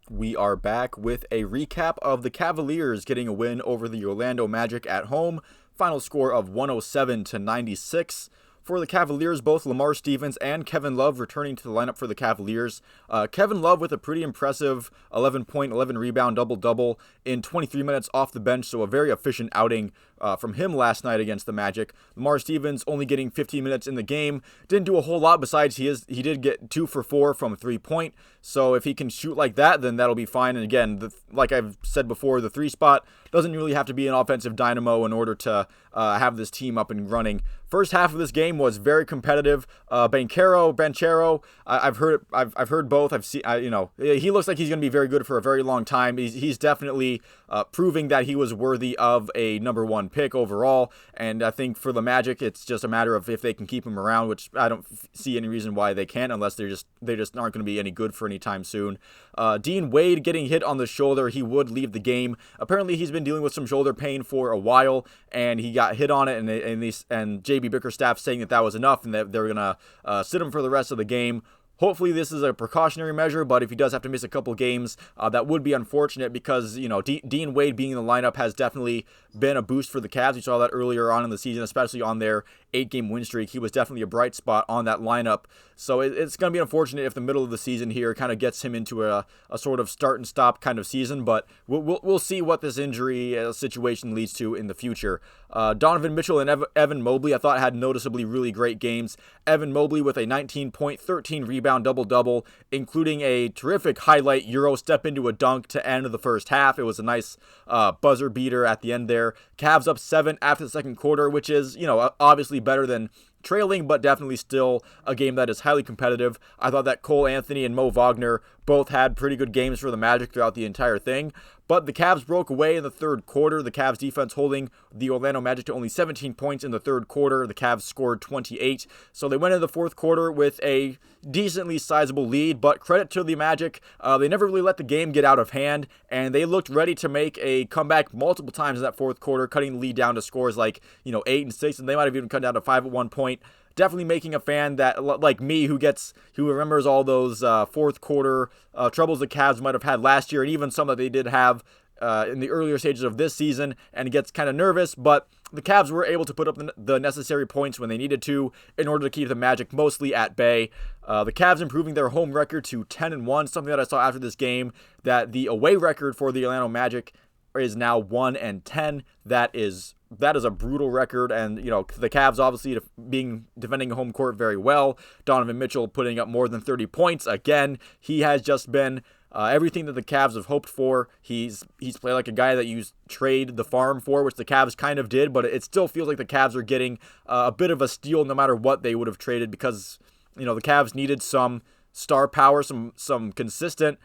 We are back with a recap of the Cavaliers getting a win over the Orlando Magic at home. Final score of 107-96. For the Cavaliers, both Lamar Stevens and Kevin Love returning to the lineup for the Cavaliers. Kevin Love with a pretty impressive 11 point, 11 rebound double-double in 23 minutes off the bench, so a very efficient outing from him last night against the Magic. Lamar Stevens only getting 15 minutes in the game. Didn't do a whole lot besides he did get 2 for 4 from 3-point, so if he can shoot like that, then that'll be fine. And again, like I've said before, the 3 spot doesn't really have to be an offensive dynamo in order to have this team up and running. First half of this game was very competitive. Banchero, I've heard both. I've seen, he looks like he's going to be very good for a very long time. He's definitely proving that he was worthy of a number 1 pick overall. And I think for the Magic, it's just a matter of if they can keep him around, which I don't see any reason why they can't, unless they just aren't going to be any good for any time soon. Dean Wade getting hit on the shoulder. He would leave the game. Apparently, he's been dealing with some shoulder pain for a while, and he got hit on it, and JB Bickerstaff saying that was enough and that they're going to sit him for the rest of the game. Hopefully this is a precautionary measure, but if he does have to miss a couple games, that would be unfortunate because, Dean Wade being in the lineup has definitely been a boost for the Cavs. We saw that earlier on in the season, especially on their 8-game win streak. He was definitely a bright spot on that lineup. So it's going to be unfortunate if the middle of the season here kind of gets him into a sort of start and stop kind of season, but we'll see what this injury situation leads to in the future. Donovan Mitchell and Evan Mobley, I thought, had noticeably really great games. Evan Mobley with a 19-point, 13 rebound double-double, including a terrific highlight Euro step into a dunk to end the first half. It was a nice buzzer beater at the end there. Cavs up 7 after the second quarter, which is, obviously better than trailing, but definitely still a game that is highly competitive. I thought that Cole Anthony and Mo Wagner both had pretty good games for the Magic throughout the entire thing. But the Cavs broke away in the third quarter. The Cavs defense holding the Orlando Magic to only 17 points in the third quarter. The Cavs scored 28. So they went into the fourth quarter with a decently sizable lead, but credit to the Magic. They never really let the game get out of hand, and they looked ready to make a comeback multiple times in that fourth quarter, cutting the lead down to scores like, 8 and 6, and they might have even cut down to 5 at one point. Definitely making a fan that, like me, who remembers all those fourth quarter troubles the Cavs might have had last year, and even some that they did have in the earlier stages of this season, and gets kind of nervous, but the Cavs were able to put up the necessary points when they needed to in order to keep the Magic mostly at bay. The Cavs improving their home record to 10-1, something that I saw after this game, that the away record for the Orlando Magic is now 1-10. That is a brutal record, and the Cavs obviously defending home court very well. Donovan Mitchell putting up more than 30 points again. He has just been everything that the Cavs have hoped for. He's played like a guy that you trade the farm for, which the Cavs kind of did, but it still feels like the Cavs are getting a bit of a steal no matter what they would have traded, because the Cavs needed some star power, some consistent,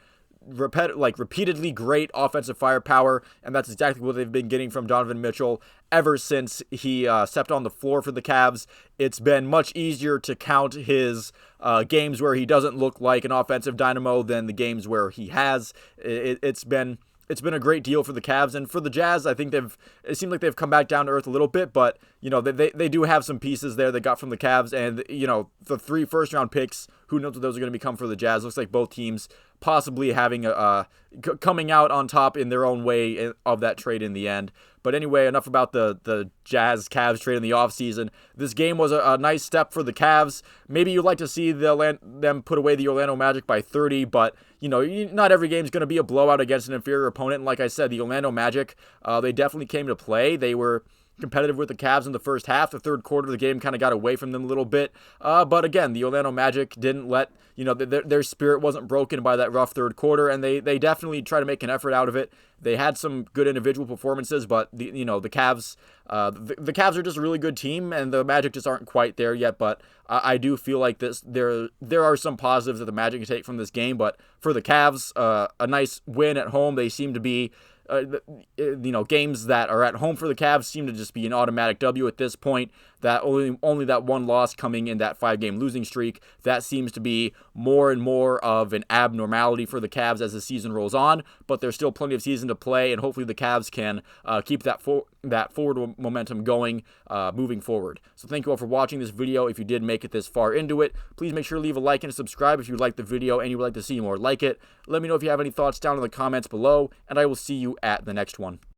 repeatedly great offensive firepower, and that's exactly what they've been getting from Donovan Mitchell ever since he stepped on the floor for the Cavs. It's been much easier to count his games where he doesn't look like an offensive dynamo than the games where he has. It's been a great deal for the Cavs, and for the Jazz, I think it seems like they've come back down to earth a little bit, but they do have some pieces there they got from the Cavs, and the 3 first-round picks, who knows what those are going to become for the Jazz. Looks like both teams possibly having coming out on top in their own way of that trade in the end. But anyway, enough about the Jazz-Cavs trade in the offseason. This game was a nice step for the Cavs. Maybe you'd like to see them put away the Orlando Magic by 30, but not every game is going to be a blowout against an inferior opponent. And like I said, the Orlando Magic, they definitely came to play. They were competitive with the Cavs in the first half. The third quarter of the game kind of got away from them a little bit. But again, the Orlando Magic didn't let, their spirit wasn't broken by that rough third quarter, and they definitely try to make an effort out of it. They had some good individual performances, but the Cavs, the Cavs are just a really good team, and the Magic just aren't quite there yet. But I do feel like there are some positives that the Magic can take from this game. But for the Cavs, a nice win at home. They seem to be games that are at home for the Cavs seem to just be an automatic W at this point. that only that one loss coming in that 5-game losing streak, that seems to be more and more of an abnormality for the Cavs as the season rolls on, but there's still plenty of season to play, and hopefully the Cavs can keep that forward momentum going moving forward. So thank you all for watching this video. If you did make it this far into it, please make sure to leave a like and a subscribe if you liked the video and you would like to see more like it. Let me know if you have any thoughts down in the comments below, and I will see you at the next one.